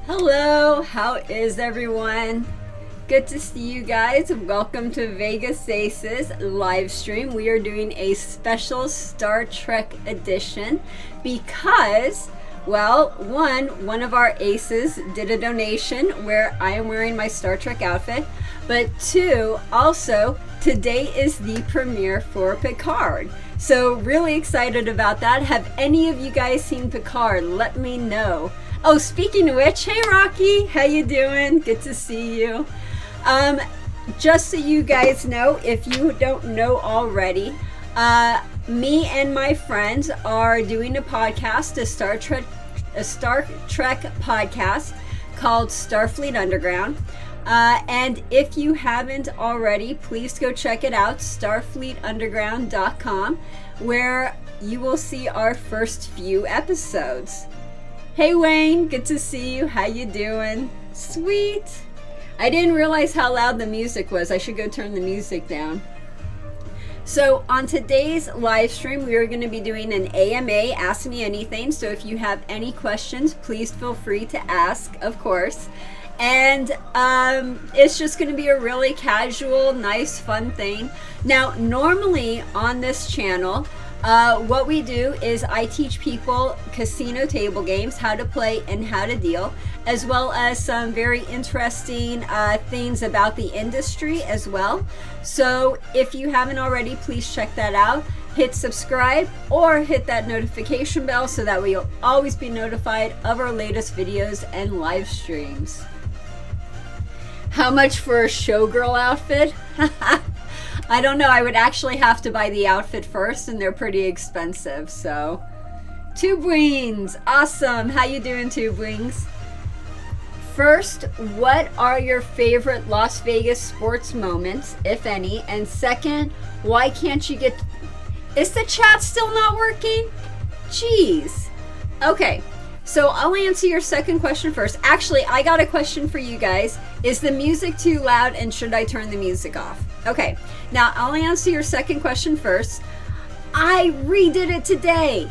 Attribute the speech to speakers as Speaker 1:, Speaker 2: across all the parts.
Speaker 1: Hello, how is everyone? Good to see you guys. Welcome to Vegas Aces live stream. We are doing a special Star Trek edition because, well, one of our aces did a donation where I am wearing my Star Trek outfit, but two, also, today is the premiere for Picard. So really excited about that. Have any of you guys seen Picard? Let me know. Oh, speaking of which, hey Rocky, how you doing? Good to see you. Just so you guys know, if you don't know already, me and my friends are doing a podcast, a Star Trek podcast called Starfleet Underground. And if you haven't already, please go check it out, starfleetunderground.com, where you will see our first few episodes. Hey Wayne, good to see you. How you doing? Sweet. I didn't realize how loud the music was. I should go turn the music down. So on today's live stream, we are going to be doing an AMA, Ask Me Anything. So if you have any questions, please feel free to ask, of course. And it's just going to be a really casual, nice, fun thing. Now, normally on this channel, what we do is I teach people casino table games, how to play and how to deal, as well as some very interesting things about the industry as well. So if you haven't already, please check that out. Hit subscribe or hit that notification bell so that you'll always be notified of our latest videos and live streams. How much for a showgirl outfit? I don't know. I would actually have to buy the outfit first, and they're pretty expensive. So, Tube Wings, awesome. How you doing, Tube Wings? First, what are your favorite Las Vegas sports moments, if any? And second, why can't you get? Is the chat still not working? Jeez. Okay. So I'll answer your second question first. Actually, I got a question for you guys. Is the music too loud and should I turn the music off? Okay, now I'll answer your second question first. I redid it today.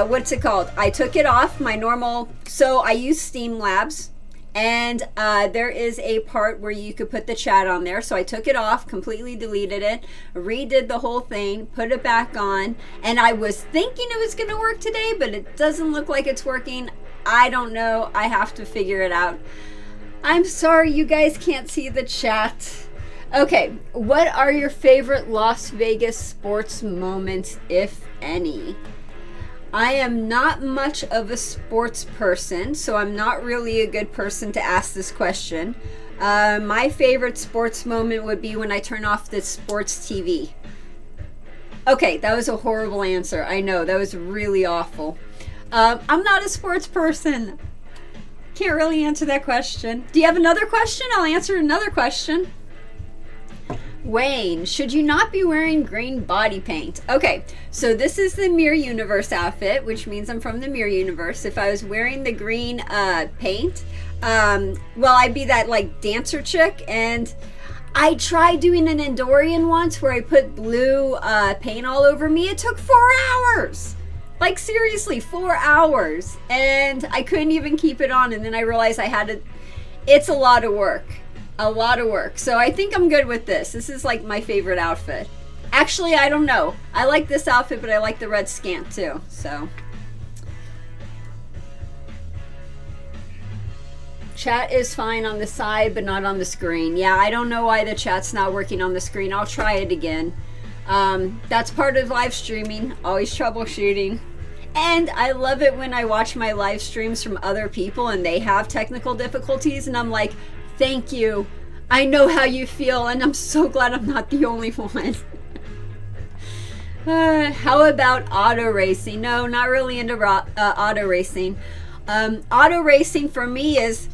Speaker 1: What's it called? I took it off my normal, so I use STREAMLABS. And there is a part where you could put the chat on there. So I took it off, completely deleted it, redid the whole thing, put it back on. And I was thinking it was going to work today, but it doesn't look like it's working. I don't know. I have to figure it out. I'm sorry you guys can't see the chat. Okay, what are your favorite Las Vegas sports moments, if any? I am not much of a sports person, so I'm not really a good person to ask this question. My favorite sports moment would be when I turn off the sports TV. Okay, that was a horrible answer. I know, that was really awful. I'm not a sports person. Can't really answer that question. Do you have another question? I'll answer another question. Wayne, should you not be wearing green body paint? Okay, so this is the Mirror Universe outfit, which means I'm from the Mirror Universe. If I was wearing the green paint, well, I'd be that like dancer chick. And I tried doing an Endorian once where I put blue paint all over me. It took 4 hours. Like seriously, 4 hours. And I couldn't even keep it on. And then I realized I had to, it's a lot of work. A lot of work. So I think I'm good with this. This is like my favorite outfit. Actually, I don't know. I like this outfit, but I like the red scant too. So. Chat is fine on the side, but not on the screen. Yeah, I don't know why the chat's not working on the screen. I'll try it again. That's part of live streaming. Always troubleshooting. And I love it when I watch my live streams from other people and they have technical difficulties and I'm like, thank you. I know how you feel, and I'm so glad I'm not the only one. How about auto racing? No, not really into auto racing. Auto racing for me is,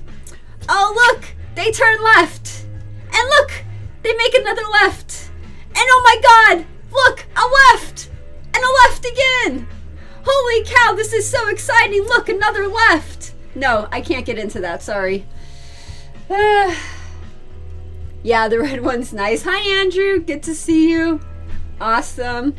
Speaker 1: oh look, they turn left, and look, they make another left, and oh my God, look, a left, and a left again. Holy cow, this is so exciting. Look, another left. No, I can't get into that. Sorry. Yeah, the red one's nice. Hi, Andrew. Good to see you. Awesome.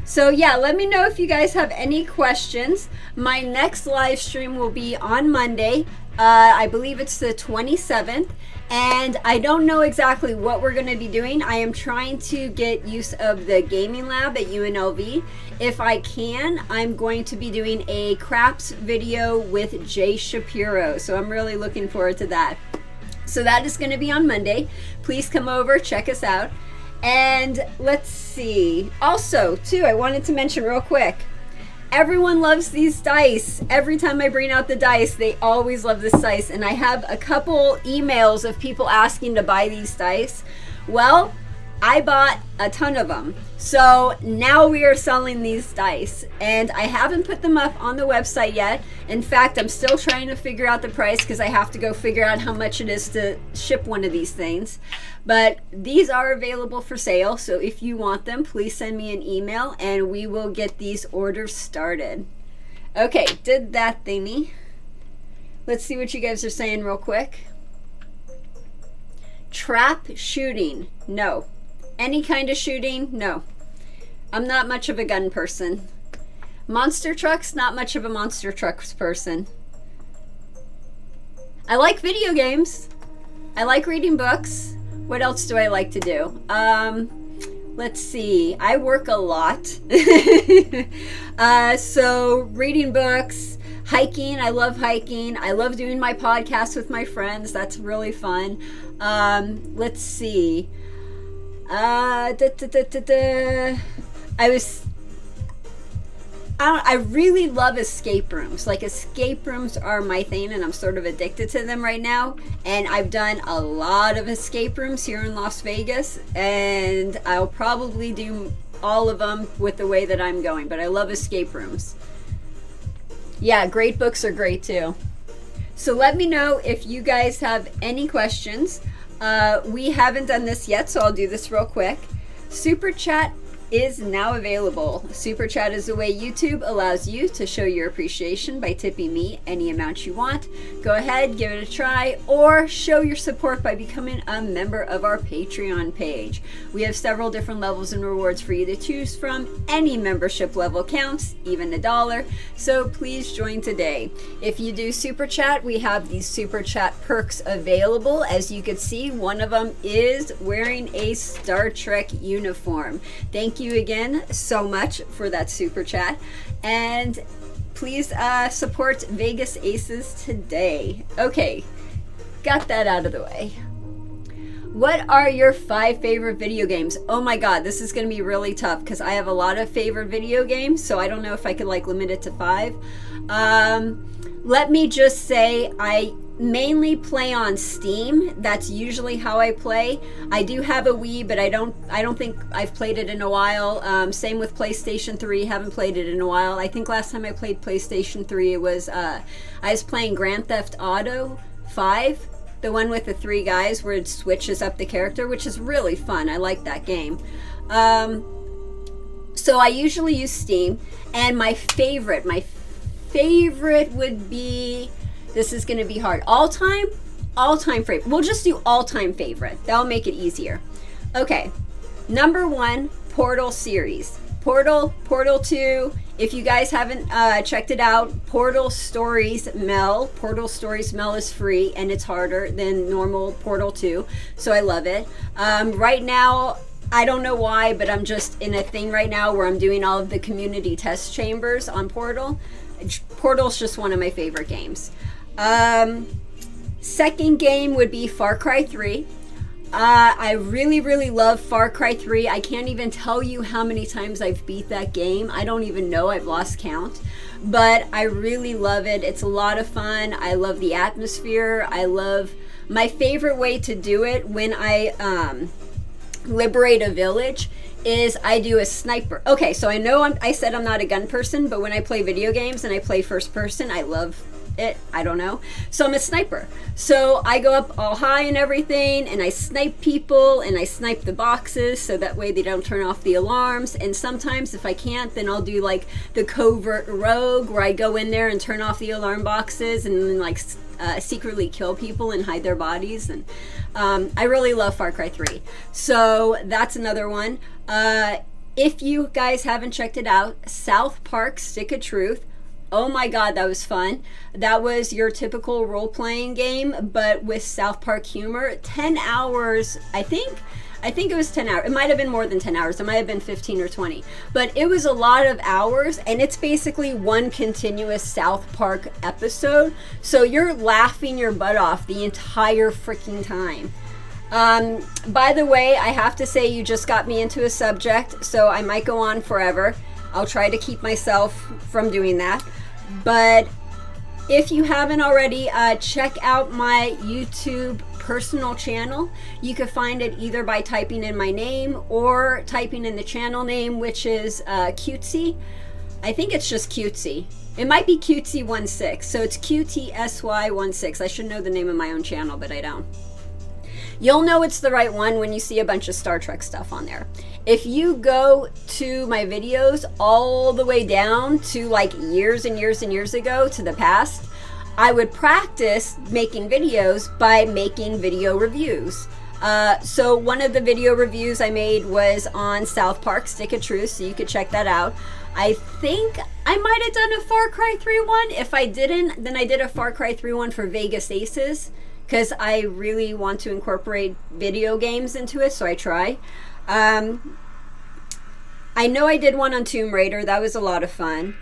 Speaker 1: So yeah, let me know if you guys have any questions. My next live stream will be on Monday. I believe it's the 27th. And I don't know exactly what we're going to be doing. I am trying to get use of the gaming lab at UNLV. If I can, I'm going to be doing a craps video with Jay Shapiro. So I'm really looking forward to that. So that is going to be on Monday. Please come over, check us out. And let's see. Also, too, I wanted to mention real quick. Everyone loves these dice. Every time I bring out the dice, they always love this dice. And I have a couple emails of people asking to buy these dice. Well, I bought a ton of them. So now we are selling these dice. And I haven't put them up on the website yet. In fact, I'm still trying to figure out the price because I have to go figure out how much it is to ship one of these things. But these are available for sale. So if you want them, please send me an email and we will get these orders started. Okay, did that thingy. Let's see what you guys are saying real quick. Trap shooting, no. Any kind of shooting, no. I'm not much of a gun person. Monster trucks, not much of a monster trucks person. I like video games. I like reading books. What else do I like to do? Let's see. I work a lot. So reading books, hiking. I love hiking. I love doing my podcast with my friends. That's really fun. Let's see. I really love escape rooms. Like, escape rooms are my thing, and I'm sort of addicted to them right now. And I've done a lot of escape rooms here in Las Vegas, and I'll probably do all of them with the way that I'm going. But I love escape rooms. Yeah, great books are great too. So let me know if you guys have any questions. We haven't done this yet, so I'll do this real quick. Super Chat is now available. Super Chat is the way YouTube allows you to show your appreciation by tipping me any amount you want. Go ahead, give it a try, or show your support by becoming a member of our Patreon page. We have several different levels and rewards for you to choose from. Any membership level counts, even $1, so please join today. If you do Super Chat, we have these Super Chat perks available. As you can see, one of them is wearing a Star Trek uniform. Thank you again so much for that Super Chat, and please support Vegas Aces today. Okay, got that out of the way. What are your 5 favorite video games? Oh my god, this is going to be really tough because I have a lot of favorite video games, so I don't know if I could like limit it to 5. Let me just say I mainly play on Steam. That's usually how I play. I do have a Wii, but I don't think I've played it in a while. Same with PlayStation 3, haven't played it in a while. I think last time I played PlayStation 3 it was I was playing Grand Theft Auto 5, the one with the 3 guys where it switches up the character, which is really fun. I like that game. So I usually use Steam, and my favorite would be, this is going to be hard. All-time favorite. We'll just do all-time favorite. That'll make it easier. Okay. Number 1, Portal series. Portal 2. If you guys haven't checked it out, Portal Stories Mel. Portal Stories Mel is free, and it's harder than normal Portal 2. So I love it. Right now, I don't know why, but I'm just in a thing right now where I'm doing all of the community test chambers on Portal. Portal's just one of my favorite games. Second game would be Far Cry 3. I really love Far Cry 3. I can't even tell you how many times I've beat that game. I don't even know. I've lost count. But I really love it. It's a lot of fun. I love the atmosphere. I love... My favorite way to do it when I liberate a village is I do a sniper. Okay, so I know I said I'm not a gun person, but when I play video games and I play first person, I love it. I don't know. So I'm a sniper. So I go up all high and everything, and I snipe people, and I snipe the boxes so that way they don't turn off the alarms. And sometimes if I can't, then I'll do like the covert rogue where I go in there and turn off the alarm boxes and then like secretly kill people and hide their bodies. And I really love Far Cry 3. So that's another one. If you guys haven't checked it out, South Park Stick of Truth. Oh my god, that was fun. That was your typical role-playing game, but with South Park humor. 10 hours, I think it was 10 hours. It might have been more than 10 hours. It might have been 15 or 20. But it was a lot of hours, and it's basically one continuous South Park episode. So you're laughing your butt off the entire freaking time. By the way, I have to say you just got me into a subject, so I might go on forever. I'll try to keep myself from doing that. But if you haven't already, check out my YouTube personal channel. You can find it either by typing in my name or typing in the channel name, which is Cutesy. I think it's just Cutesy. It might be Cutesy16, so it's QTSY16. I should know the name of my own channel, but I don't. You'll know it's the right one when you see a bunch of Star Trek stuff on there. If you go to my videos all the way down to like years and years and years ago to the past, I would practice making videos by making video reviews. So one of the video reviews I made was on South Park Stick of Truth, so you could check that out. I think I might have done a Far Cry 3 one. If I didn't, then I did a Far Cry 3 one for Vegas Aces, because I really want to incorporate video games into it, so I try. I know I did one on Tomb Raider. That was a lot of fun.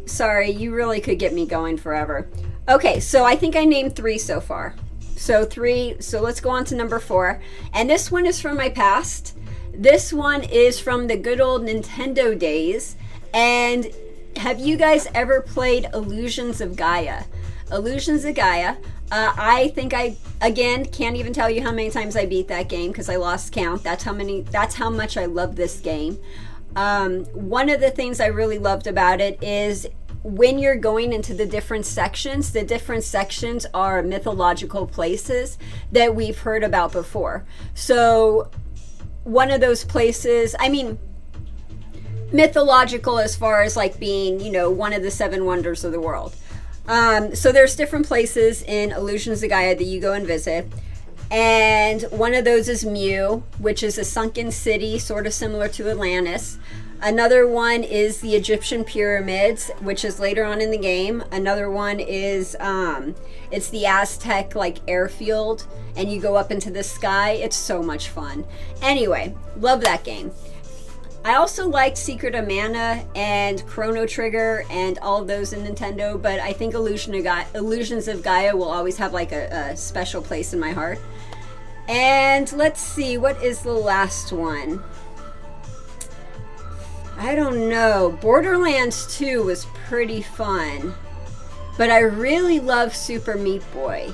Speaker 1: Sorry, you really could get me going forever. Okay, so I think I named 3 so far. So 3, so let's go on to number 4. And this one is from my past. This one is from the good old Nintendo days. And have you guys ever played Illusions of Gaia? Illusions of Gaia. I think I, again, can't even tell you how many times I beat that game because I lost count. That's how much I love this game. One of the things I really loved about it is when you're going into the different sections are mythological places that we've heard about before. So one of those places, I mean, mythological as far as like being, you know, one of the 7 wonders of the world. So there's different places in Illusions of Gaia that you go and visit. And one of those is Mu, which is a sunken city, sort of similar to Atlantis. Another one is the Egyptian pyramids, which is later on in the game. Another one is, it's the Aztec, like, airfield, and you go up into the sky. It's so much fun. Anyway, love that game. I also liked Secret of Mana and Chrono Trigger and all of those in Nintendo, but I think Illusions of Gaia will always have like a special place in my heart. And let's see, what is the last one? I don't know. Borderlands 2 was pretty fun, but I really love Super Meat Boy.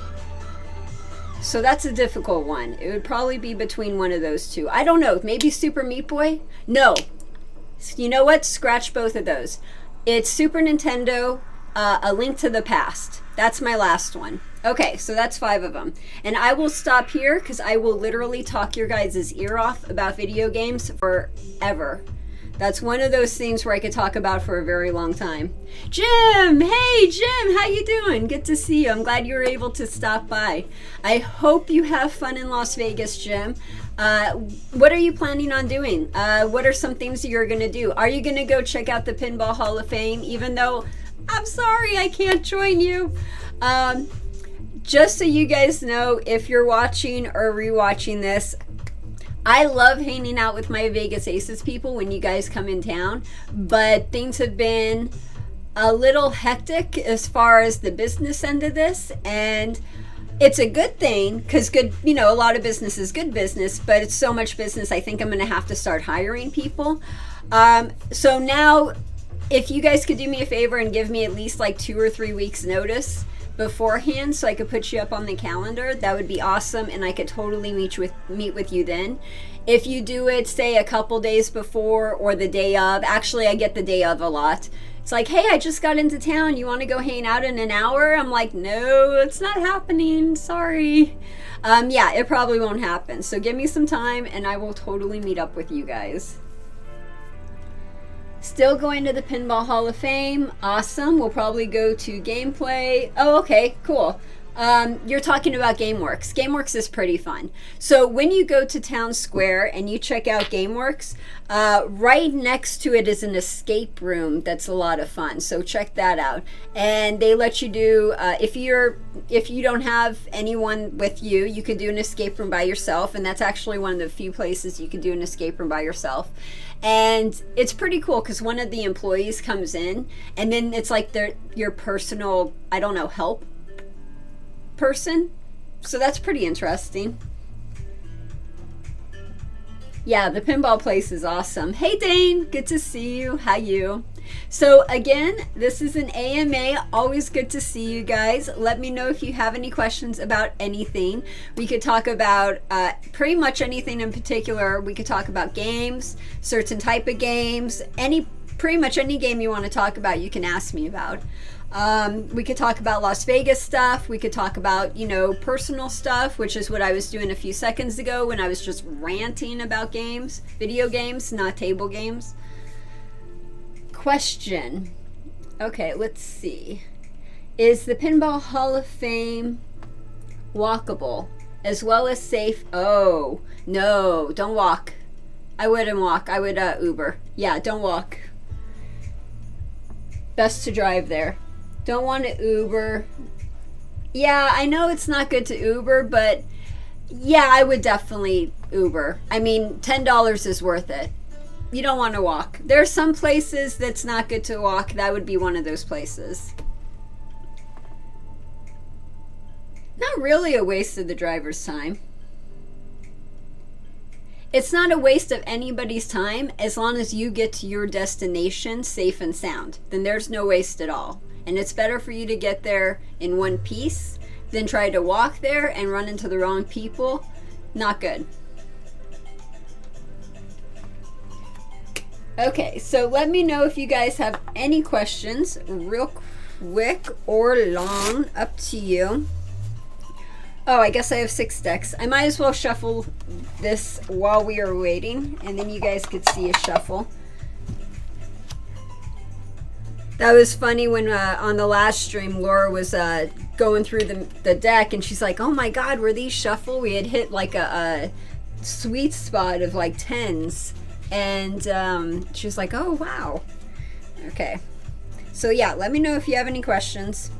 Speaker 1: So that's a difficult one. It would probably be between one of those two. I don't know. Maybe Super Meat Boy? No. You know what? Scratch both of those. It's Super Nintendo, A Link to the Past. That's my last one. Okay, so that's 5 of them. And I will stop here because I will literally talk your guys' ear off about video games forever. That's one of those things where I could talk about for a very long time. Jim! Hey, Jim! How you doing? Good to see you. I'm glad you were able to stop by. I hope you have fun in Las Vegas, Jim. What are you planning on doing? What are some things that you're going to do? Are you going to go check out the Pinball Hall of Fame, even though I'm sorry I can't join you? Just so you guys know, if you're watching or rewatching this, I love hanging out with my Vegas Aces people when you guys come in town, but things have been a little hectic as far as the business end of this, and it's a good thing because good, you know, a lot of business is good business, but it's so much business I think I'm going to have to start hiring people. So now, if you guys could do me a favor and give me at least like 2 or 3 weeks notice beforehand so I could put you up on the calendar, that would be awesome, and I could totally meet with you then. If you do it, say, a couple days before or the day of, actually I get the day of a lot. It's like, hey, I just got into town, you want to go hang out in an hour? I'm like, no, it's not happening, sorry. Yeah, it probably won't happen, so give me some time and I will totally meet up with you guys. Still going to the Pinball Hall of Fame. Awesome. We'll probably go to gameplay. Oh, okay, cool. You're talking about Gameworks. Gameworks is pretty fun. So when you go to Town Square and you check out Gameworks, right next to it is an escape room that's a lot of fun. So check that out. And they let you do, if you don't have anyone with you, you could do an escape room by yourself. And that's actually one of the few places you can do an escape room by yourself. And it's pretty cool because one of the employees comes in and then it's like your personal, I don't know, help person. So that's pretty interesting. Yeah, the pinball place is awesome. Hey Dane, good to see you. How you? So again, this is an AMA. Always good to see you guys. Let me know if you have any questions about anything. We could talk about pretty much anything in particular. We could talk about games, certain type of games, pretty much any game you want to talk about, you can ask me about. We could talk about Las Vegas stuff. We could talk about, personal stuff, which is what I was doing a few seconds ago when I was just ranting about games, video games, not table games. Question. Okay, let's see. Is the Pinball Hall of Fame walkable as well as safe? Oh, no, don't walk. I wouldn't walk. I would Uber. Yeah, don't walk. Best to drive there. Don't want to Uber. Yeah, I know it's not good to Uber, but yeah, I would definitely Uber. I mean, $10 is worth it. You don't want to walk. There are some places that's not good to walk. That would be one of those places. Not really a waste of the driver's time. It's not a waste of anybody's time as long as you get to your destination safe and sound. Then there's no waste at all. And it's better for you to get there in one piece than try to walk there and run into the wrong people. Not good. Okay, so let me know if you guys have any questions, real quick or long, up to you. Oh, I guess I have 6 decks. I might as well shuffle this while we are waiting, and then you guys could see a shuffle. That was funny when on the last stream, Laura was going through the deck, and she's like, oh my god, were these shuffle? We had hit like a sweet spot of like 10s. And she was like, oh, wow. Okay. So yeah, let me know if you have any questions.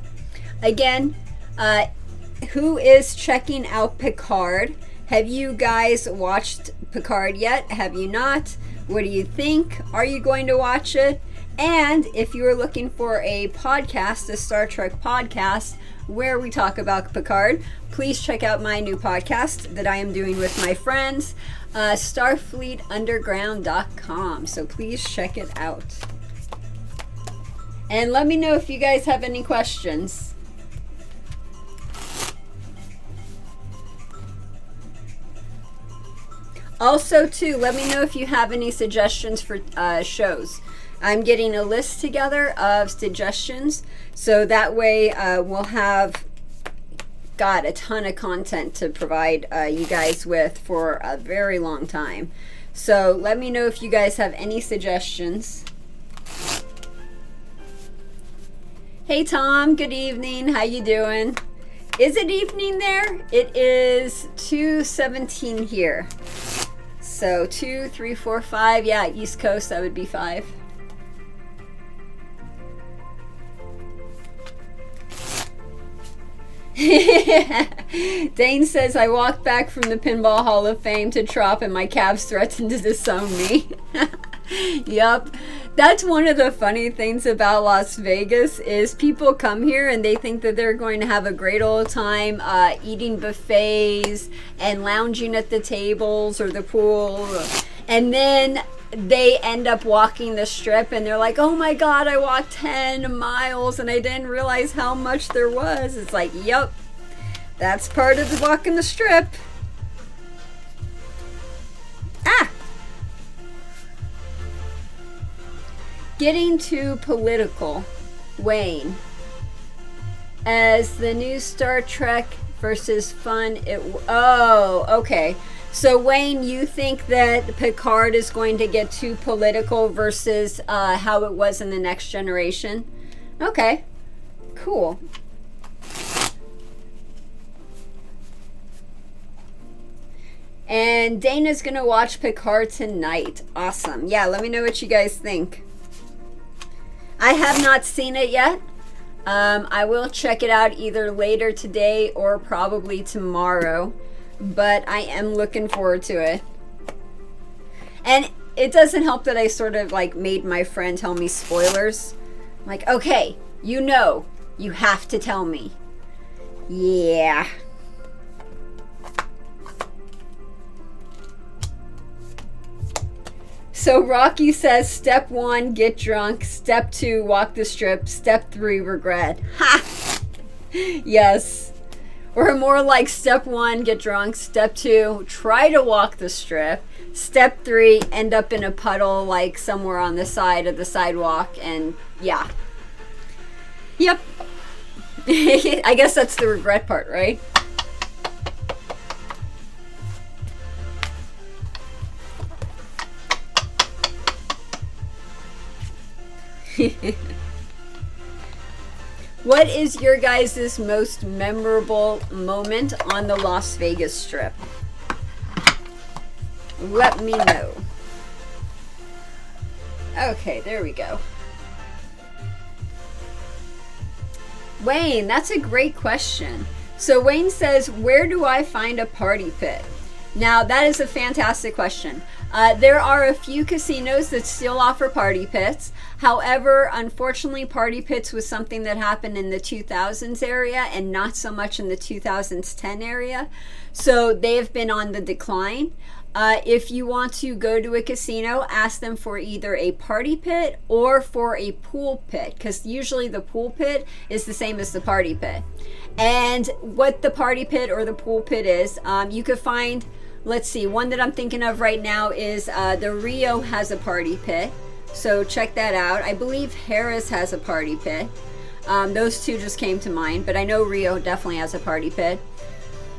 Speaker 1: Again, who is checking out Picard? Have you guys watched Picard yet? Have you not? What do you think? Are you going to watch it? And if you are looking for a podcast, a Star Trek podcast, where we talk about Picard, please check out my new podcast that I am doing with my friends, starfleetunderground.com. So please check it out. And let me know if you guys have any questions. Also, too, let me know if you have any suggestions for shows. I'm getting a list together of suggestions, so that way we'll have a ton of content to provide you guys with for a very long time. So let me know if you guys have any suggestions. Hey Tom, good evening. How you doing? Is it evening there? It is 2:17 here. So 2, 3, 4, 5. Yeah, East Coast, that would be 5. Dane says, I walked back from the Pinball Hall of Fame to Trop and my calves threatened to disown me. Yup. That's one of the funny things about Las Vegas is people come here and they think that they're going to have a great old time eating buffets and lounging at the tables or the pool. And then they end up walking the strip and they're like, oh my god, I walked 10 miles and I didn't realize how much there was. It's like, yep, that's part of the walking the strip. Getting too political, Wayne. As the new Star Trek versus fun, oh, okay. So Wayne, you think that Picard is going to get too political versus how it was in the Next Generation? Okay, cool. And Dana's gonna watch Picard tonight. Awesome. Yeah, let me know what you guys think. I have not seen it yet. I will check it out either later today or probably tomorrow, but I am looking forward to it. And it doesn't help that I sort of like made my friend tell me spoilers. I'm like, okay, you know, you have to tell me. Yeah. So Rocky says, step 1, get drunk. Step 2, walk the strip. Step 3, regret. Ha! Yes. Or more like step 1, get drunk. Step 2, try to walk the strip. Step 3, end up in a puddle like somewhere on the side of the sidewalk. And yeah. Yep. I guess that's the regret part, right? What is your guys' most memorable moment on the Las Vegas Strip? Let me know. Okay, there we go. Wayne, that's a great question. So Wayne says, where do I find a party pit? Now, that is a fantastic question. There are a few casinos that still offer party pits. However, unfortunately, party pits was something that happened in the 2000s area and not so much in the 2010 area. So they have been on the decline. If you want to go to a casino, ask them for either a party pit or for a pool pit, because usually the pool pit is the same as the party pit. And what the party pit or the pool pit is, you could find, let's see, one that I'm thinking of right now is the Rio has a party pit. So check that out. I believe Harris has a party pit. Those two just came to mind, but I know Rio definitely has a party pit.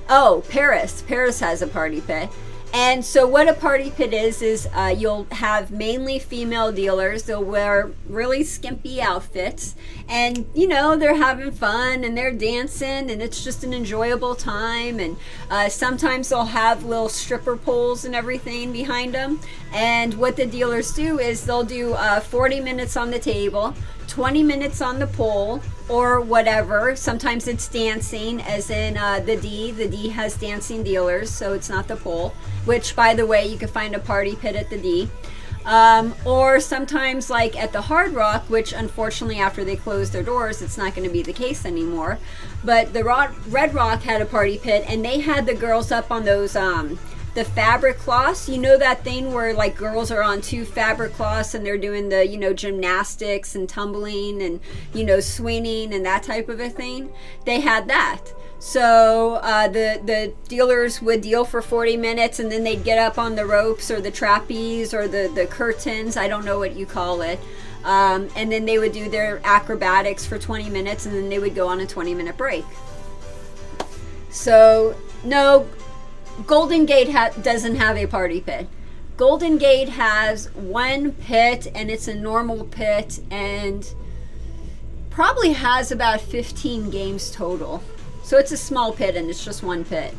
Speaker 1: Oh, Paris has a party pit. And so what a party pit is you'll have mainly female dealers. They'll wear really skimpy outfits, and you know, they're having fun and they're dancing, and it's just an enjoyable time. And sometimes they'll have little stripper poles and everything behind them. And what the dealers do is they'll do 40 minutes on the table, 20 minutes on the pole, or whatever. Sometimes it's dancing, as in the D has dancing dealers, so it's not the pole, which, by the way, you can find a party pit at the D. Or sometimes like at the Hard Rock, which unfortunately after they closed their doors, it's not going to be the case anymore. But the Red Rock had a party pit, and they had the girls up on those the fabric cloths. You know that thing where like girls are on 2 fabric cloths and they're doing the, you know, gymnastics and tumbling and, you know, swinging and that type of a thing? They had that. So the dealers would deal for 40 minutes, and then they'd get up on the ropes or the trapeze or the curtains, I don't know what you call it, and then they would do their acrobatics for 20 minutes, and then they would go on a 20-minute break. So no, Golden Gate doesn't have a party pit. Golden Gate has one pit, and it's a normal pit, and probably has about 15 games total. So it's a small pit, and it's just one pit.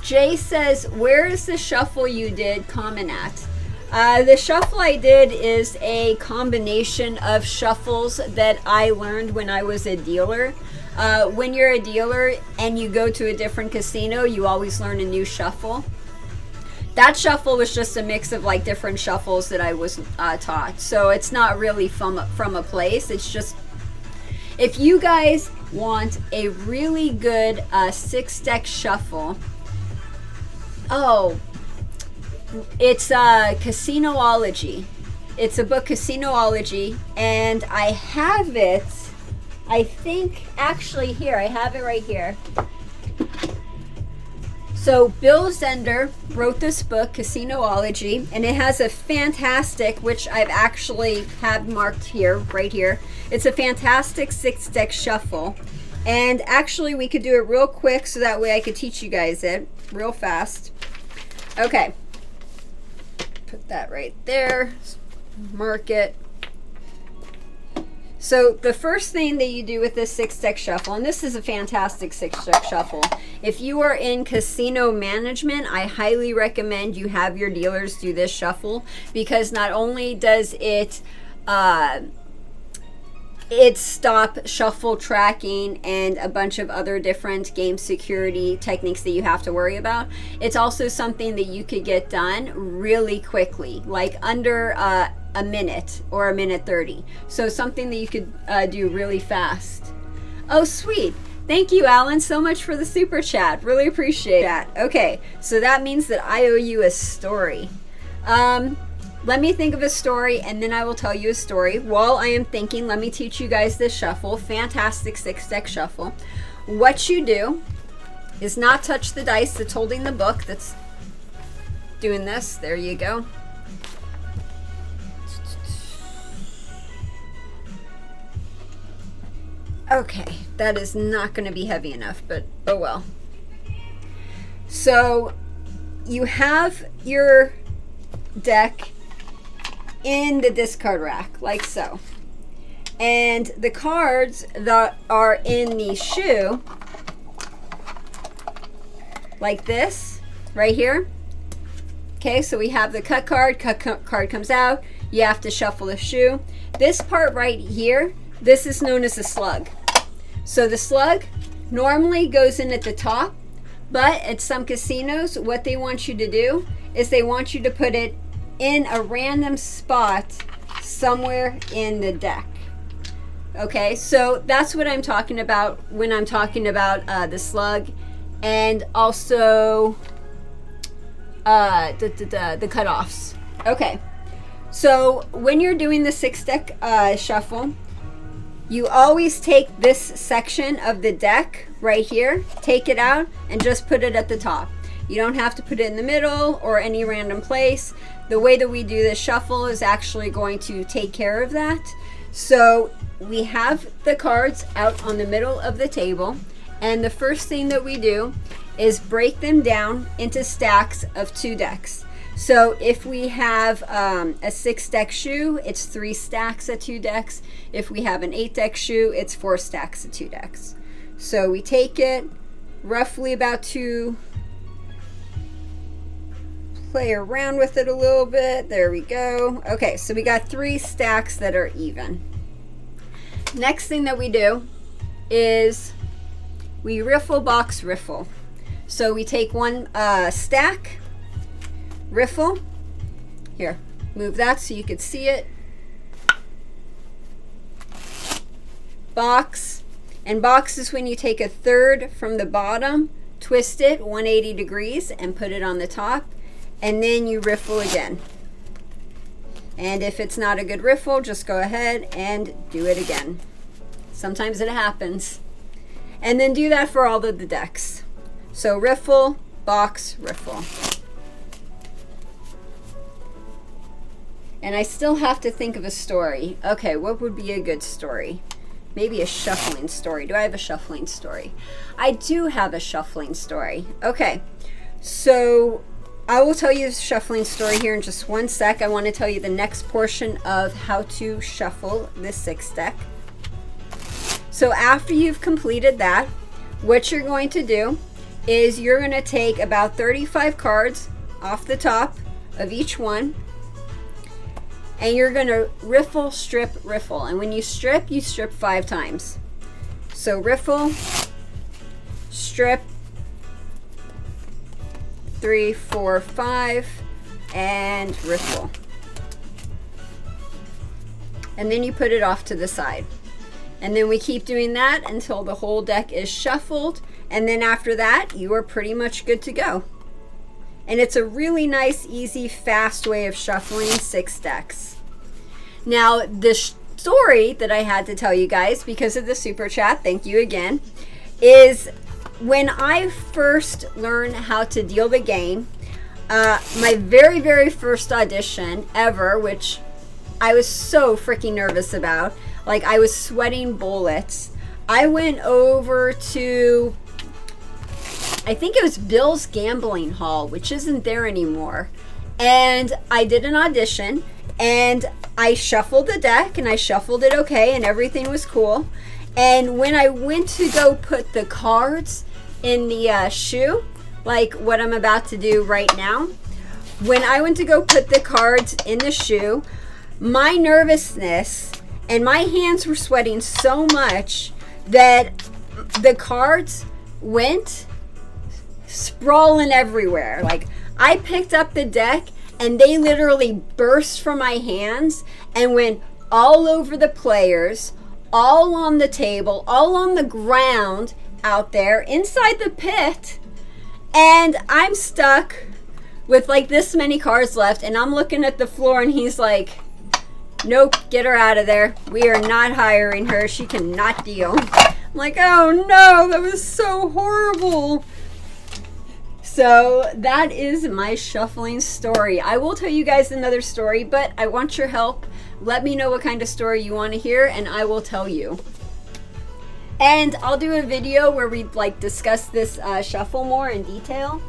Speaker 1: Jay says, where is the shuffle you did comment at? The shuffle I did is a combination of shuffles that I learned when I was a dealer. When you're a dealer and you go to a different casino, you always learn a new shuffle. That shuffle was just a mix of like different shuffles that I was taught. So it's not really from a place. It's just, if you guys want a really good 6-deck shuffle, it's Casinoology. It's a book, Casinoology, and I have it, I think, actually here, I have it right here. So Bill Zender wrote this book, Casinoology, and it has a fantastic, which I've actually have marked here, right here. It's a fantastic 6-deck shuffle. And actually we could do it real quick so that way I could teach you guys it real fast. Okay. Put that right there. Mark it. So the first thing that you do with this 6-deck shuffle, and this is a fantastic 6-deck shuffle. If you are in casino management, I highly recommend you have your dealers do this shuffle, because not only does it stop shuffle tracking and a bunch of other different game security techniques that you have to worry about, it's also something that you could get done really quickly, like under a minute or a minute 30. So something that you could do really fast. Oh, sweet. Thank you, Alan, so much for the super chat. Really appreciate that. Okay, so that means that I owe you a story. Let me think of a story, and then I will tell you a story. While I am thinking, let me teach you guys this shuffle. Fantastic 6-deck shuffle. What you do is not touch the dice that's holding the book that's doing this. There you go. Okay, that is not going to be heavy enough, but oh well. So you have your deck in the discard rack, like so. And the cards that are in the shoe, like this, right here. Okay, so we have the cut card comes out. You have to shuffle the shoe. This part right here, this is known as a slug. So the slug normally goes in at the top, but at some casinos, what they want you to do is they want you to put it in a random spot somewhere in the deck. Okay, so that's what I'm talking about when I'm talking about the slug, and also the cutoffs. Okay, so when you're doing the 6-deck shuffle, you always take this section of the deck right here, take it out, and just put it at the top. You don't have to put it in the middle or any random place. The way that we do this shuffle is actually going to take care of that. So we have the cards out on the middle of the table, and the first thing that we do is break them down into stacks of 2 decks. So if we have a 6-deck shoe, it's 3 stacks of 2 decks. If we have an 8-deck shoe, it's 4 stacks of 2 decks. So we take it roughly about to play around with it a little bit. There we go. Okay, so we got 3 stacks that are even. Next thing that we do is we riffle, box, riffle. So we take one stack, riffle. Here, move that so you could see it. Box. And box is when you take a third from the bottom, twist it 180 degrees, and put it on the top. And then you riffle again. And if it's not a good riffle, just go ahead and do it again. Sometimes it happens. And then do that for all of the decks. So riffle, box, riffle. And I still have to think of a story. Okay, what would be a good story? Maybe a shuffling story. Do I have a shuffling story? I do have a shuffling story. Okay, so I will tell you the shuffling story here in just one sec. I want to tell you the next portion of how to shuffle this 6-deck. So after you've completed that, what you're going to do is you're going to take about 35 cards off the top of each one, and you're going to riffle, strip, riffle. And when you strip 5 times. So riffle, strip, 3, 4, 5, and riffle. And then you put it off to the side. And then we keep doing that until the whole deck is shuffled. And then after that, you are pretty much good to go. And it's a really nice, easy, fast way of shuffling 6 decks. Now, the story that I had to tell you guys because of the super chat, thank you again, is when I first learned how to deal the game, my very, very first audition ever, which I was so freaking nervous about, like I was sweating bullets. I went over to, I think it was Bill's Gambling Hall, which isn't there anymore. And I did an audition. And I shuffled the deck, and I shuffled it okay, and everything was cool. And when I went to go put the cards in the shoe, like what I'm about to do right now, when I went to go put the cards in the shoe, my nervousness and my hands were sweating so much that the cards went sprawling everywhere. Like, I picked up the deck and they literally burst from my hands and went all over the players, all on the table, all on the ground out there inside the pit. And I'm stuck with like this many cards left, and I'm looking at the floor, and he's like, nope, get her out of there. We are not hiring her. She cannot deal. I'm like, oh no, that was so horrible. So that is my shuffling story. I will tell you guys another story, but I want your help. Let me know what kind of story you want to hear, and I will tell you. And I'll do a video where we like discuss this shuffle more in detail.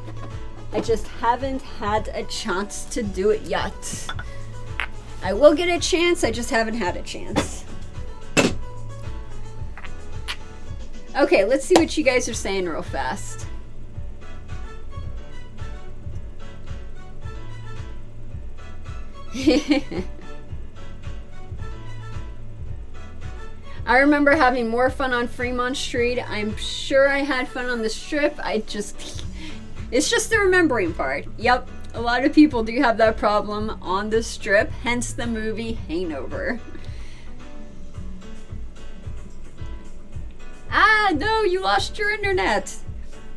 Speaker 1: I just haven't had a chance to do it yet. I will get a chance, I just haven't had a chance. Okay, let's see what you guys are saying real fast. I remember having more fun on Fremont Street. I'm sure I had fun on the Strip. It's just the remembering part. Yep, a lot of people do have that problem on the Strip, hence the movie Hangover. Ah, no, you lost your internet.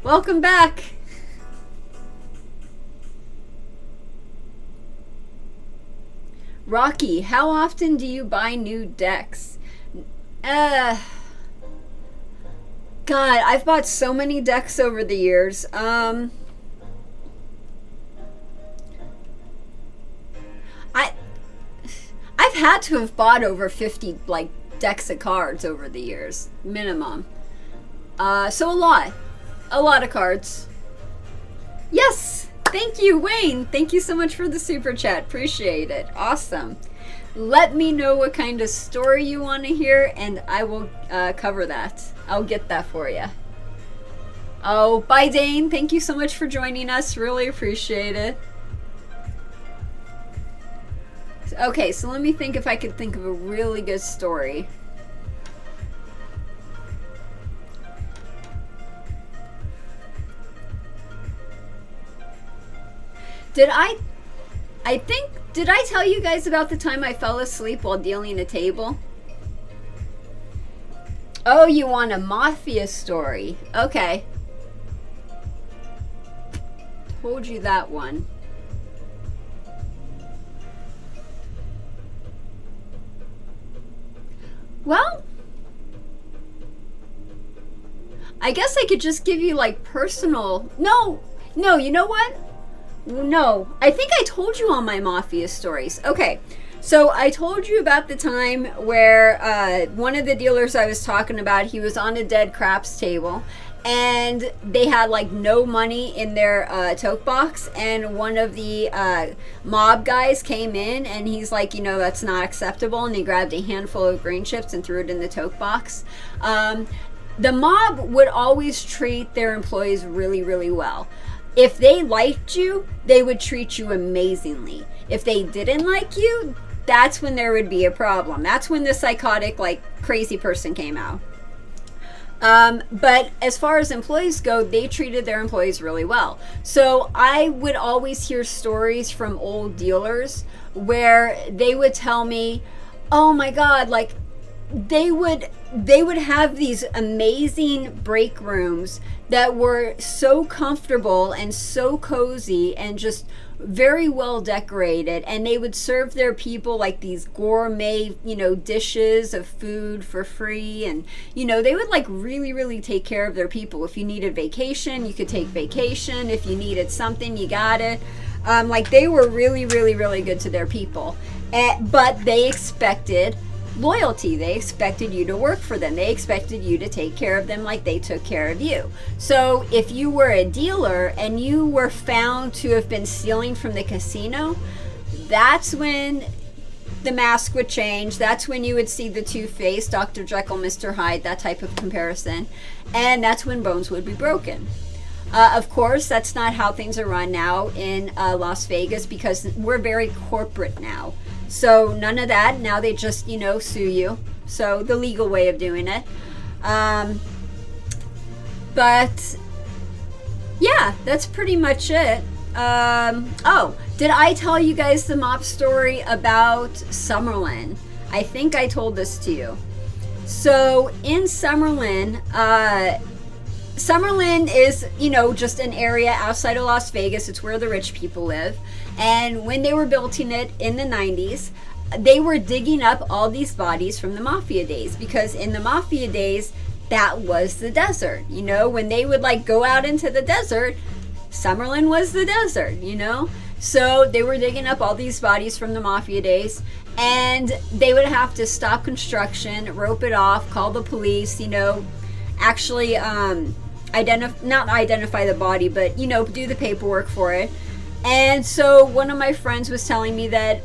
Speaker 1: Welcome back. Rocky, how often do you buy new decks? God, I've bought so many decks over the years. I've had to have bought over 50 like decks of cards over the years, minimum. So a lot of cards. Yes, thank you, Wayne. Thank you so much for the super chat. Appreciate it. Awesome. Let me know what kind of story you want to hear, and I will cover that. I'll get that for you. Oh, bye, Dane. Thank you so much for joining us. Really appreciate it. Okay, so let me think if I could think of a really good story. Did I tell you guys about the time I fell asleep while dealing a table? Oh, you want a mafia story? Okay. Told you that one. Well, I guess I could just give you like personal... No, you know what? No, I think I told you all my mafia stories. Okay, so I told you about the time where one of the dealers I was talking about, he was on a dead craps table, and they had like no money in their tote box, and one of the mob guys came in, and he's like, you know, that's not acceptable, and he grabbed a handful of green chips and threw it in the tote box. The mob would always treat their employees really, really well. If they liked you, they would treat you amazingly. If they didn't like you, that's when there would be a problem. That's when the psychotic, like, crazy person came out. But as far as employees go, they treated their employees really well. So I would always hear stories from old dealers where they would tell me, oh my God, like, they would have these amazing break rooms that were so comfortable and so cozy and just very well decorated, and they would serve their people like these gourmet, you know, dishes of food for free, and you know, they would like really, really take care of their people. If you needed vacation, you could take vacation. If you needed something, you got it. Like, they were really, really, really good to their people, but they expected loyalty. They expected you to work for them. They expected you to take care of them like they took care of you. So if you were a dealer and you were found to have been stealing from the casino, that's when the mask would change. That's when you would see the Two-Face, Dr. Jekyll, Mr. Hyde, that type of comparison. And that's when bones would be broken. Of course, that's not how things are run now in Las Vegas, because we're very corporate now. So none of that. Now they just, you know, sue you. So the legal way of doing it. But yeah, that's pretty much it. Oh, did I tell you guys the mop story about Summerlin? I think I told this to you. So in Summerlin, Summerlin is, you know, just an area outside of Las Vegas. It's where the rich people live. And when they were building it in the 90s, they were digging up all these bodies from the mafia days, because in the mafia days, that was the desert. You know, when they would like go out into the desert, Summerlin was the desert, you know? So they were digging up all these bodies from the mafia days, and they would have to stop construction, rope it off, call the police, you know, actually not identify the body, but, you know, do the paperwork for it. And so one of my friends was telling me that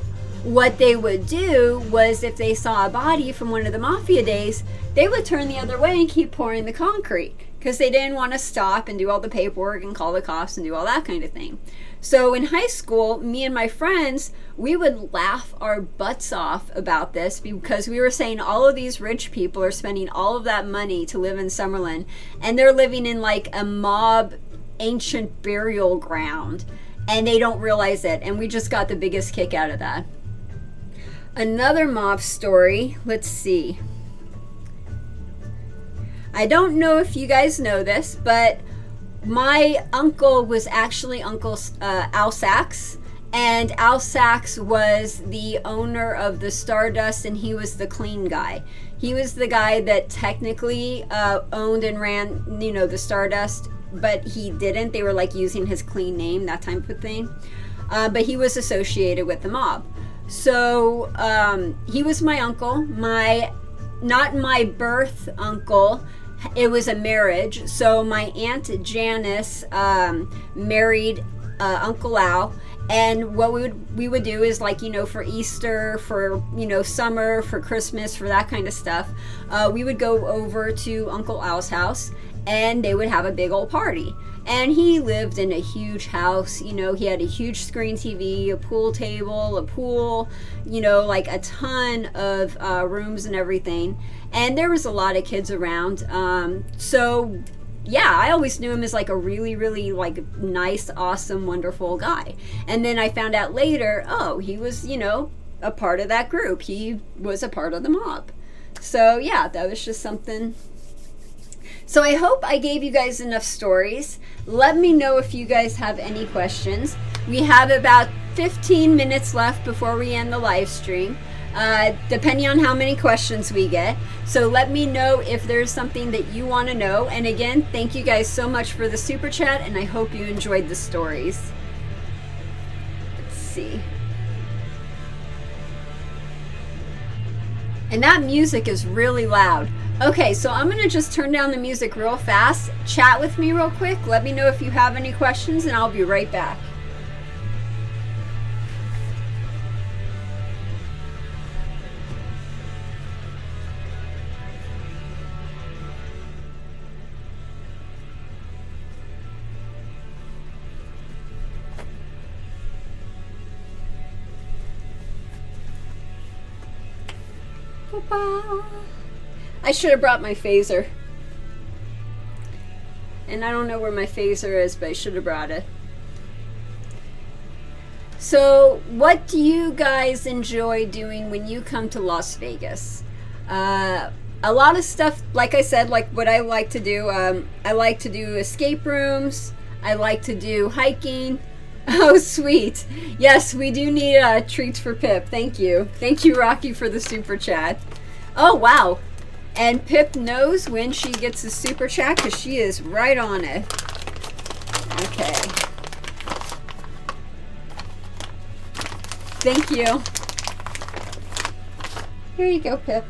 Speaker 1: what they would do was, if they saw a body from one of the mafia days, they would turn the other way and keep pouring the concrete, because they didn't want to stop and do all the paperwork and call the cops and do all that kind of thing. So in high school, me and my friends, we would laugh our butts off about this, because we were saying all of these rich people are spending all of that money to live in Summerlin, and they're living in like a mob ancient burial ground, and they don't realize it. And we just got the biggest kick out of that. Another mob story, let's see. I don't know if you guys know this, but my uncle was actually Uncle Al Sachs, and Al Sachs was the owner of the Stardust, and he was the clean guy. He was the guy that technically owned and ran, you know, the Stardust, but he didn't. They were like using his clean name, that type of thing. But he was associated with the mob. So he was my uncle, not my birth uncle. It was a marriage. So my Aunt Janice married Uncle Al, and what we would do is, like, you know, for Easter, for, you know, summer, for Christmas, for that kind of stuff, we would go over to Uncle Al's house, and they would have a big old party. And he lived in a huge house. You know, he had a huge screen TV, a pool table, a pool, you know, like a ton of rooms and everything. And there was a lot of kids around. So yeah, I always knew him as like a really, really like nice, awesome, wonderful guy. And then I found out later, oh, he was, you know, a part of that group. He was a part of the mob. So yeah, that was just something. So I hope I gave you guys enough stories. Let me know if you guys have any questions. We have about 15 minutes left before we end the live stream, depending on how many questions we get. So let me know if there's something that you want to know. And again, thank you guys so much for the super chat, and I hope you enjoyed the stories. Let's see. And that music is really loud. Okay, so I'm going to just turn down the music real fast. Chat with me real quick. Let me know if you have any questions, and I'll be right back. Ba-ba. I should have brought my phaser. And I don't know where my phaser is, but I should have brought it. So, what do you guys enjoy doing when you come to Las Vegas? A lot of stuff, like I said, like what I like to do. I like to do escape rooms. I like to do hiking. Oh, sweet. Yes, we do need treats for Pip. Thank you. Thank you, Rocky, for the super chat. Oh, wow. And Pip knows when she gets a super chat because she is right on it. Okay. Thank you. Here you go, Pip.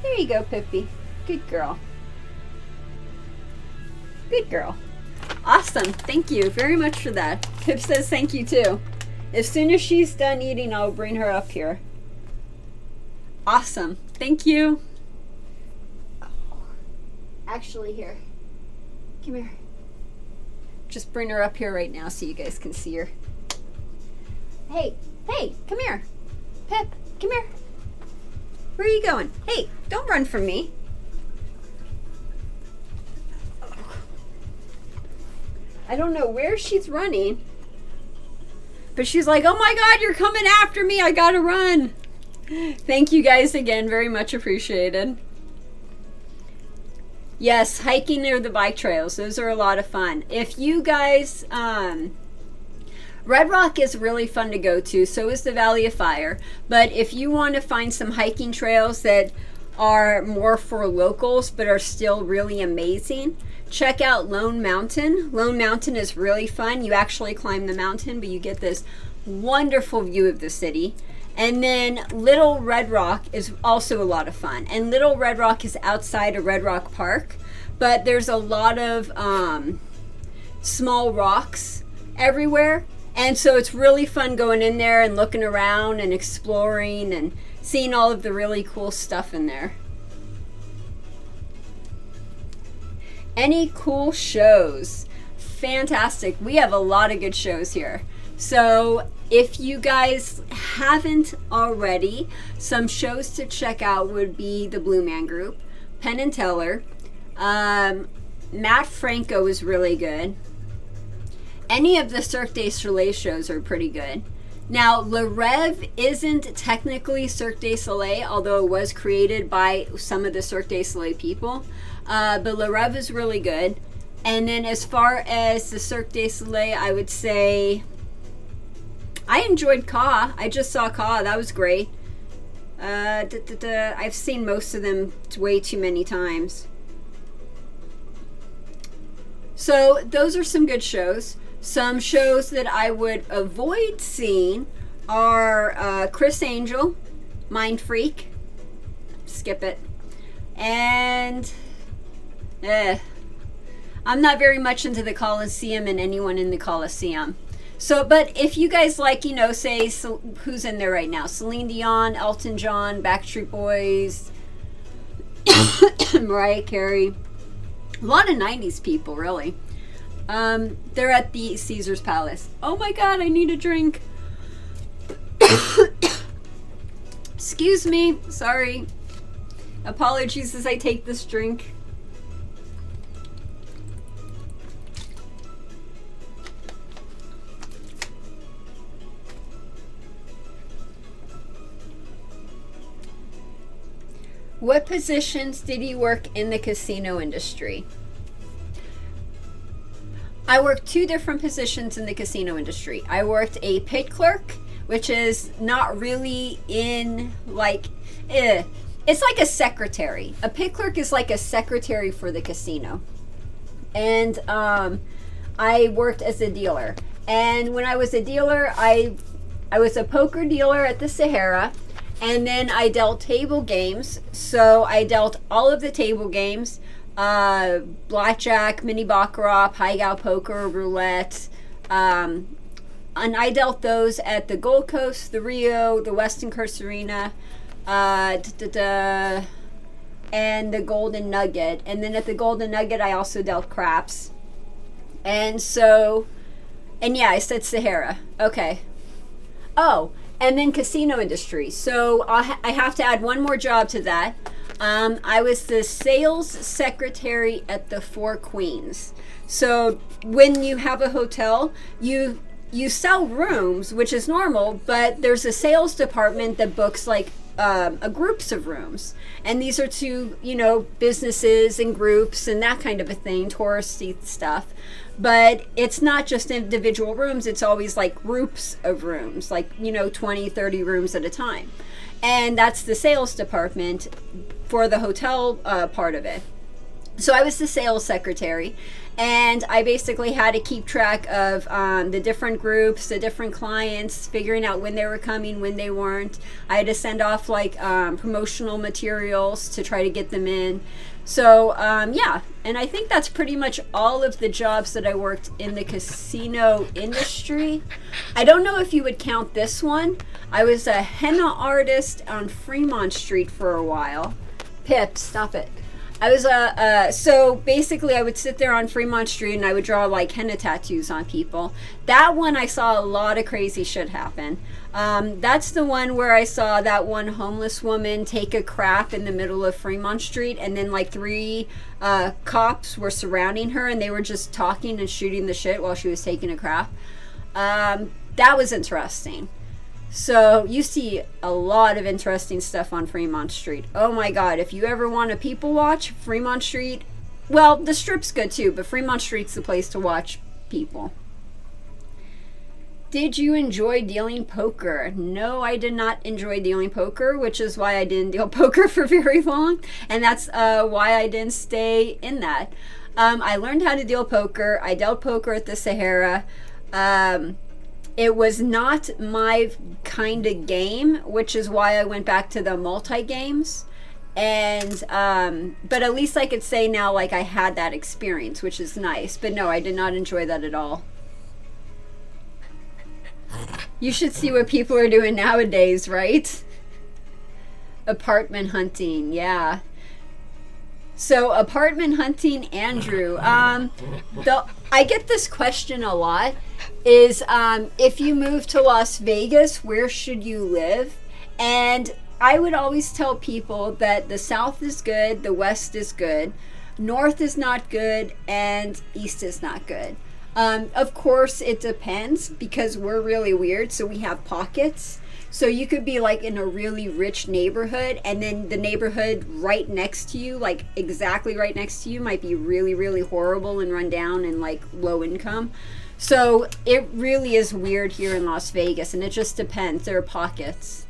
Speaker 1: There you go, Pippi. Good girl. Good girl. Awesome. Thank you very much for that. Pip says thank you too. As soon as she's done eating, I'll bring her up here. Awesome. Thank you. Actually, here. Come here. Just bring her up here right now so you guys can see her. Hey, come here. Pip, come here. Where are you going? Hey, don't run from me. I don't know where she's running, but she's like, oh my God, you're coming after me. I gotta run. Thank you guys again. Very much appreciated. Yes, hiking near the bike trails. Those are a lot of fun. If you guys, Red Rock is really fun to go to. So is the Valley of Fire. But if you want to find some hiking trails that are more for locals but are still really amazing, check out Lone Mountain. Lone Mountain is really fun. You actually climb the mountain, but you get this wonderful view of the city. And then Little Red Rock is also a lot of fun. And Little Red Rock is outside of Red Rock Park, but there's a lot of small rocks everywhere. And so it's really fun going in there and looking around and exploring and seeing all of the really cool stuff in there. Any cool shows? Fantastic. We have a lot of good shows here. So if you guys haven't already, some shows to check out would be the Blue Man Group, Penn and Teller. Matt Franco is really good. Any of the Cirque du Soleil shows are pretty good. Now, Le Rêve isn't technically Cirque du Soleil, although it was created by some of the Cirque du Soleil people. But Le Rêve is really good. And then as far as the Cirque du Soleil, I would say I enjoyed Ka. I just saw Ka. That was great. I've seen most of them way too many times. So those are some good shows. Some shows that I would avoid seeing are Chris Angel, Mind Freak. Skip it. And I'm not very much into the Coliseum and anyone in the Coliseum. So, but if you guys like, you know, say, who's in there right now? Celine Dion, Elton John, Backstreet Boys, Mariah Carey. A lot of 90s people, really. They're at the Caesar's Palace. Oh my God, I need a drink. Excuse me. Sorry. Apologies as I take this drink. What positions did you work in the casino industry? I worked 2 different positions in the casino industry. I worked a pit clerk, which is not really in like, it's like a secretary. A pit clerk is like a secretary for the casino. And I worked as a dealer. And when I was a dealer, I was a poker dealer at the Sahara. And then I dealt table games. So I dealt all of the table games. Blackjack, mini baccarat, high-gow poker, roulette. And I dealt those at the Gold Coast, the Rio, the Westin Coast Arena, and the Golden Nugget. And then at the Golden Nugget, I also dealt craps. And so, and yeah, I said Sahara. Okay. Oh, and then casino industry. So I have to add one more job to that. I was the sales secretary at the Four Queens. So when you have a hotel, you sell rooms, which is normal, but there's a sales department that books like groups of rooms. And these are to, you know, businesses and groups and that kind of a thing, touristy stuff. But it's not just individual rooms, it's always like groups of rooms, like, you know, 20, 30 rooms at a time. And that's the sales department for the hotel part of it. So I was the sales secretary. And I basically had to keep track of the different groups, the different clients, figuring out when they were coming, when they weren't. I had to send off like promotional materials to try to get them in. So yeah, and I think that's pretty much all of the jobs that I worked in the casino industry. I don't know if you would count this one. I was a henna artist on Fremont Street for a while. Pip, stop it. I was so basically I would sit there on Fremont Street and I would draw like henna tattoos on people. That one I saw a lot of crazy shit happen. That's the one where I saw that one homeless woman take a crap in the middle of Fremont Street, and then like 3 cops were surrounding her and they were just talking and shooting the shit while she was taking a crap. That was interesting. So you see a lot of interesting stuff on Fremont Street. Oh my God, if you ever want to people watch, Fremont Street, well, the Strip's good too, but Fremont Street's the place to watch people. Did you enjoy dealing poker? No, I did not enjoy dealing poker, which is why I didn't deal poker for very long, and that's why I didn't stay in that. I learned how to deal poker. I dealt poker at the Sahara. It was not my kind of game, which is why I went back to the multi-games. And, but at least I could say now, like, I had that experience, which is nice. But no, I did not enjoy that at all. You should see what people are doing nowadays, right? Apartment hunting, yeah. So, apartment hunting, Andrew. I get this question a lot. Is if you move to Las Vegas, where should you live? And I would always tell people that the South is good, the West is good, North is not good, and East is not good. Of course, it depends because we're really weird, so we have pockets. So you could be like in a really rich neighborhood, and then the neighborhood right next to you, like exactly right next to you, might be really, really horrible and run down and like low income. So it really is weird here in Las Vegas, and it just depends. There are pockets.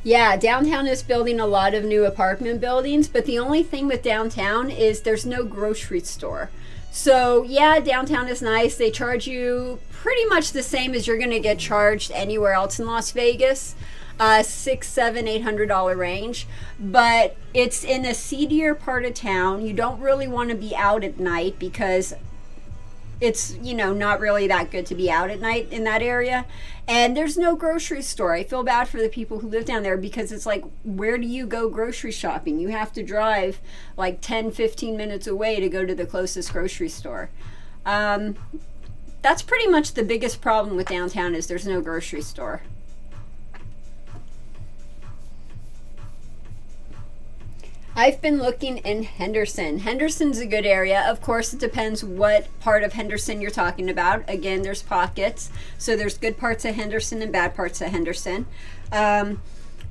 Speaker 1: Yeah, downtown is building a lot of new apartment buildings, but the only thing with downtown is there's no grocery store. So yeah, downtown is nice. They charge you pretty much the same as you're going to get charged anywhere else in Las Vegas. $600, $700, $800 range, but it's in a seedier part of town. You don't really want to be out at night because it's, you know, not really that good to be out at night in that area. And there's no grocery store. I feel bad for the people who live down there because it's like, where do you go grocery shopping? You have to drive like 10, 15 minutes away to go to the closest grocery store. That's pretty much the biggest problem with downtown is there's no grocery store. I've been looking in Henderson. Henderson's a good area. Of course, it depends what part of Henderson you're talking about. Again, there's pockets. So there's good parts of Henderson and bad parts of Henderson.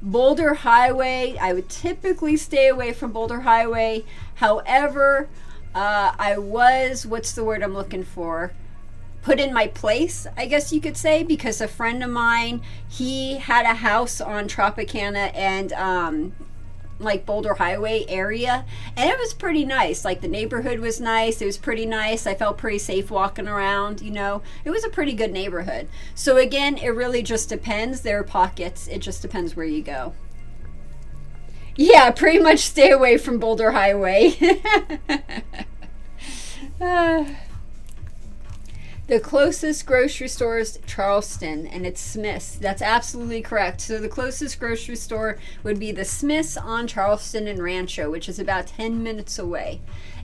Speaker 1: Boulder Highway, I would typically stay away from Boulder Highway. However, I was, what's the word I'm looking for? Put in my place, I guess you could say, because a friend of mine, he had a house on Tropicana and like Boulder Highway area, and it was pretty nice. Like the neighborhood was nice. It was pretty nice. I felt pretty safe walking around, you know. It was a pretty good neighborhood. So again, it really just depends. There are pockets. It just depends where you go. Yeah, pretty much stay away from Boulder Highway. The closest grocery store is Charleston, and it's Smith's. That's absolutely correct. So the closest grocery store would be the Smith's on Charleston and Rancho, which is about 10 minutes away.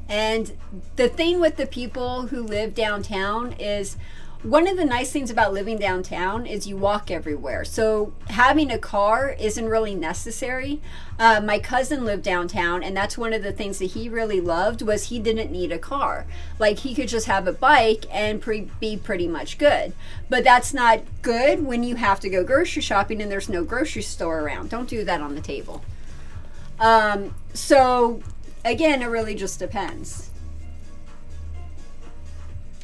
Speaker 1: And the thing with the people who live downtown is, one of the nice things about living downtown is you walk everywhere. So having a car isn't really necessary. My cousin lived downtown, and that's one of the things that he really loved was he didn't need a car. Like he could just have a bike and be pretty much good. But that's not good when you have to go grocery shopping and there's no grocery store around. Don't do that on the table. So again, it really just depends.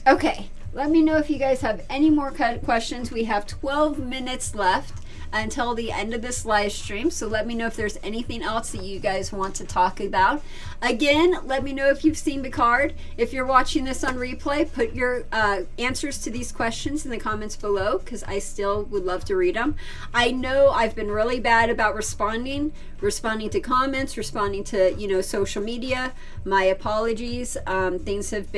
Speaker 1: Okay. Let me know if you guys have any more questions. We have 12 minutes left. until the end of this live stream. So let me know if there's anything else that you guys want to talk about. Again, let me know if you've seen the card. If you're watching this on replay, put your answers to these questions in the comments below, because I still would love to read them. I know I've been really bad about responding to comments, responding to, social media. My apologies. Things have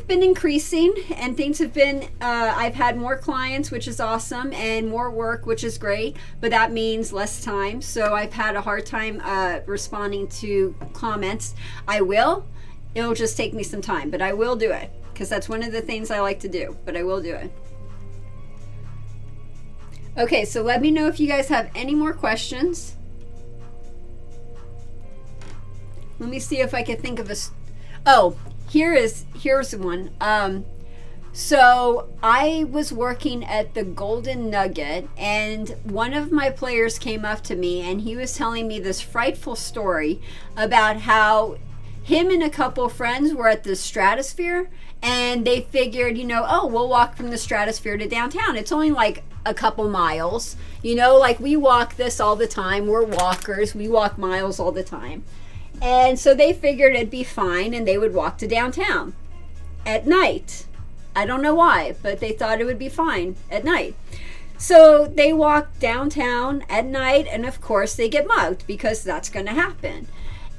Speaker 1: been increasing, and things have been I've had more clients, which is awesome, and more work, which is great, but that means less time. So I've had a hard time responding to comments. It'll just take me some time, but I will do it, because that's one of the things I like to do, but I will do it. Okay, so let me know if you guys have any more questions. Let me see if I can think of here's one. So I was working at the Golden Nugget, and one of my players came up to me, and he was telling me this frightful story about how him and a couple of friends were at the Stratosphere, and they figured, we'll walk from the Stratosphere to downtown. It's only like a couple miles, like we walk this all the time. We're walkers. We walk miles all the time. And so they figured it'd be fine, and they would walk to downtown at night. I don't know why, but they thought it would be fine at night. So they walk downtown at night, and of course they get mugged, because that's going to happen.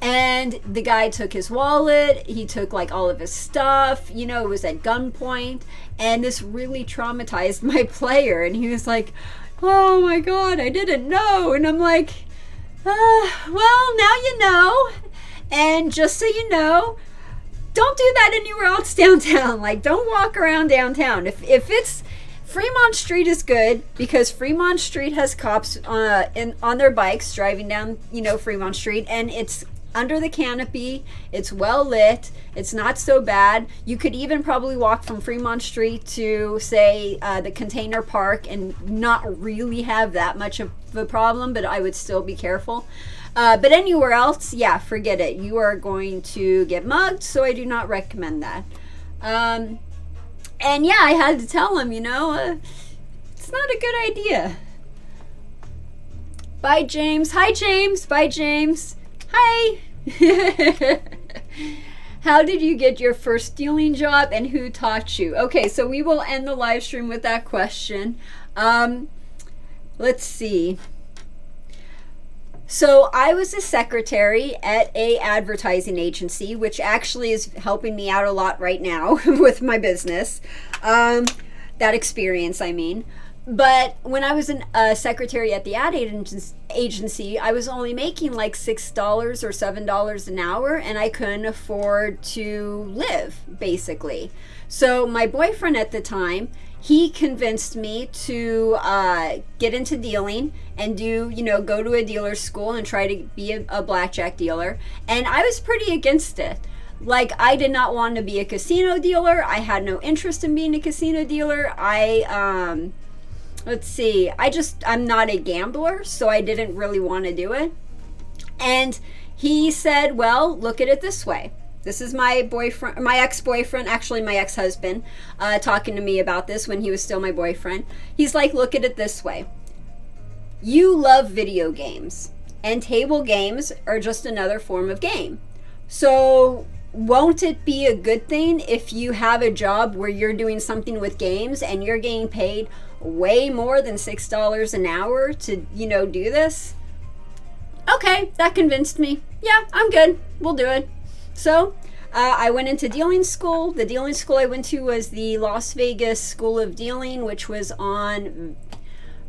Speaker 1: And the guy took his wallet, he took like all of his stuff, it was at gunpoint, and this really traumatized my player. And he was like, oh my God, I didn't know. And I'm like, well, now you know. And just so you know, don't do that anywhere else downtown. Like, don't walk around downtown. If it's Fremont Street is good, because Fremont Street has cops on their bikes driving down, Fremont Street, and it's under the canopy. It's well lit. It's not so bad. You could even probably walk from Fremont Street to, say, the Container Park and not really have that much of a problem, but I would still be careful. But anywhere else, forget it. You are going to get mugged, so I do not recommend that. And I had to tell him, it's not a good idea. Bye, James. Hi, James. Bye, James. Hi. How did you get your first dealing job, and who taught you? Okay, so we will end the live stream with that question. Let's see. So I was a secretary at a advertising agency, which actually is helping me out a lot right now with my business. That experience, I mean. But when I was a secretary at the ad agency, I was only making like $6 or $7 an hour, and I couldn't afford to live, basically. So my boyfriend at the time, he convinced me to get into dealing and go to a dealer's school and try to be a blackjack dealer. And I was pretty against it. Like, I did not want to be a casino dealer. I had no interest in being a casino dealer. I'm not a gambler, so I didn't really want to do it. And he said, well, look at it this way. This is my boyfriend, my ex-boyfriend, actually my ex-husband, talking to me about this when he was still my boyfriend. He's like, look at it this way. You love video games, and table games are just another form of game. So won't it be a good thing if you have a job where you're doing something with games and you're getting paid way more than $6 an hour to, do this? Okay, that convinced me. Yeah, I'm good. We'll do it. So I went into dealing school. The dealing school I went to was the Las Vegas School of Dealing, which was on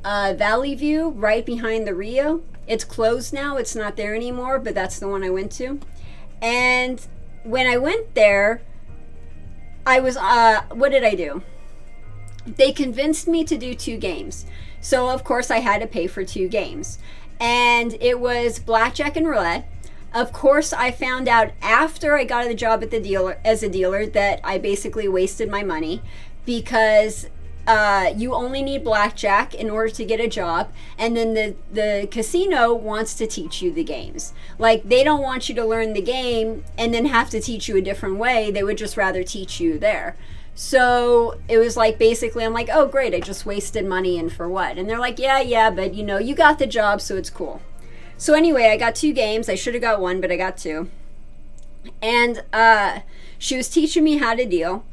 Speaker 1: Valley View, right behind the Rio. It's closed now. It's not there anymore, but that's the one I went to. And when I went there, I was, what did I do? They convinced me to do 2 games. So, of course, I had to pay for 2 games. And it was blackjack and roulette. Of course, I found out after I got the job at the dealer as a dealer that I basically wasted my money, because you only need blackjack in order to get a job, and then the casino wants to teach you the games. Like, they don't want you to learn the game and then have to teach you a different way. They would just rather teach you there. So it was like, basically, I'm like, oh, great, I just wasted money, and for what? And they're like, yeah, but you know, you got the job, so it's cool. So anyway, I got 2 games. I should have got 1, but I got 2. And she was teaching me how to deal.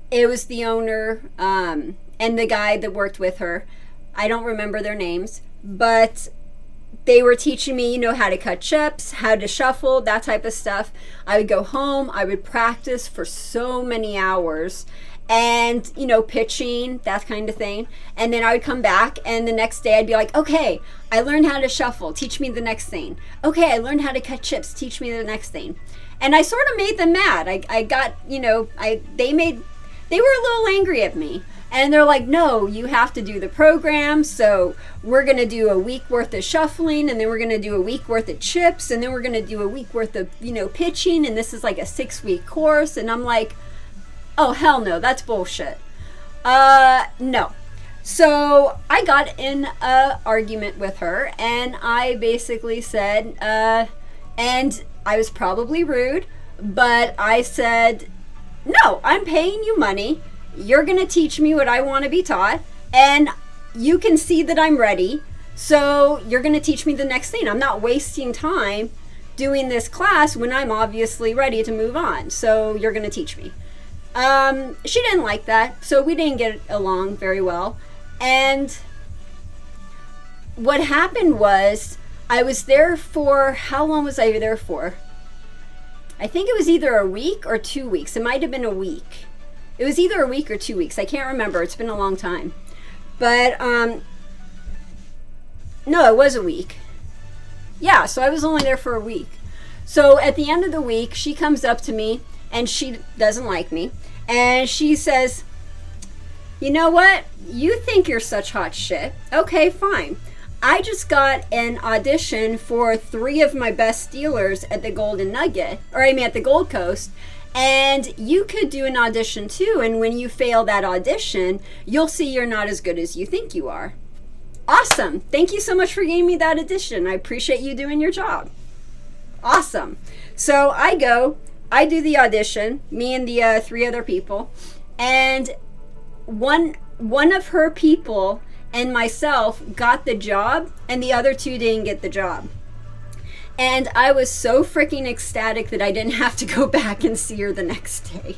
Speaker 1: It was the owner and the guy that worked with her. I don't remember their names, but they were teaching me, you know, how to cut chips, how to shuffle, that type of stuff. I would go home, I would practice for so many hours, and, you know, pitching, that kind of thing. And then I would come back, and the next day I'd be like, okay, I learned how to shuffle, teach me the next thing. Okay, I learned how to cut chips, teach me the next thing. And I sort of made them mad. I got, you know, they were a little angry at me. And they're like, no, you have to do the program. So we're going to do a week worth of shuffling, and then we're going to do a week worth of chips, and then we're going to do a week worth of, you know, pitching. And this is like a 6-week course. And I'm like, oh, hell no, that's bullshit. No. So I got in an argument with her, and I basically said, and I was probably rude, but I said, no, I'm paying you money. You're going to teach me what I want to be taught, and you can see that I'm ready, so you're going to teach me the next thing. I'm not wasting time doing this class when I'm obviously ready to move on, so you're going to teach me. She didn't like that, so we didn't get along very well, and what happened was, I was there for, how long was I there for? I think it was either a week or 2 weeks. It might have been a week. It was either a week or 2 weeks. I can't remember. It's been a long time. But, no, it was a week. Yeah, so I was only there for a week. So at the end of the week, she comes up to me, and she doesn't like me. And she says, you know what? You think you're such hot shit. Okay, fine. I just got an audition for 3 of my best dealers at the Golden Nugget, or I mean at the Gold Coast, and you could do an audition too, and when you fail that audition, you'll see you're not as good as you think you are. Awesome. Thank you so much for giving me that audition. I appreciate you doing your job. Awesome. So I go, I do the audition, me and the 3 other people, and one of her people and myself got the job, and the other 2 didn't get the job. And I was so freaking ecstatic that I didn't have to go back and see her the next day.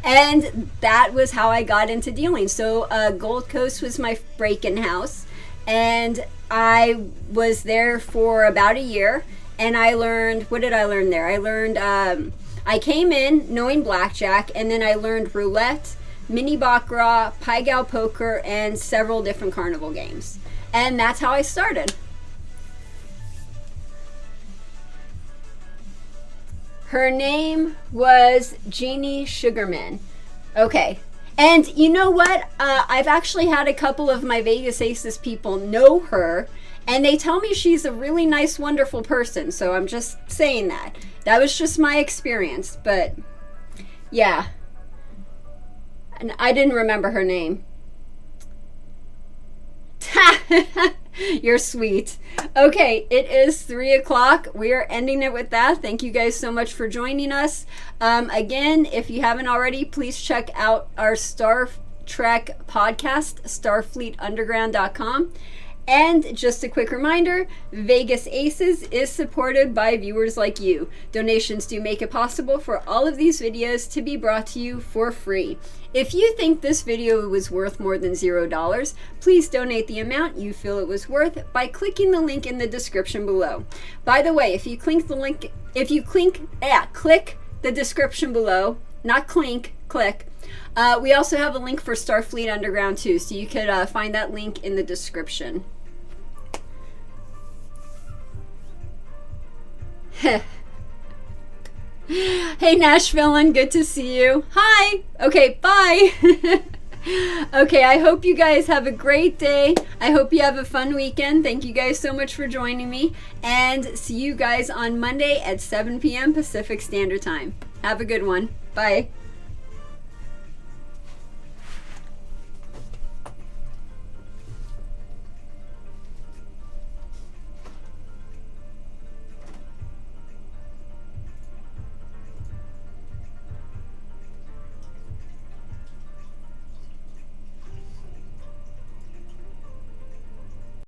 Speaker 1: And that was how I got into dealing. So Gold Coast was my break-in house, and I was there for about a year, and I learned, what did I learn there? I learned, I came in knowing blackjack, and then I learned roulette, mini baccarat, pai gow poker, and several different carnival games. And that's how I started. Her name was Jeannie Sugarman. Okay. And you know what? I've actually had a couple of my Vegas Aces people know her, and they tell me she's a really nice, wonderful person. So I'm just saying that. That was just my experience. But yeah. And I didn't remember her name. You're sweet. Okay, it is 3 o'clock. We are ending it with that. Thank you guys so much for joining us. Again, if you haven't already, please check out our Star Trek podcast, starfleetunderground.com. And just a quick reminder, Vegas Aces is supported by viewers like you. Donations do make it possible for all of these videos to be brought to you for free. If you think this video was worth more than $0, please donate the amount you feel it was worth by clicking the link in the description below. By the way, if you click the link, click the description below, not clink, click. We also have a link for Starfleet Underground too, so you could find that link in the description. Hey Nashvillean, good to see you. Hi. Okay, bye. Okay, I hope you guys have a great day. I hope you have a fun weekend. Thank you guys so much for joining me, and see you guys on Monday at 7 p.m. Pacific Standard Time. Have a good one. Bye.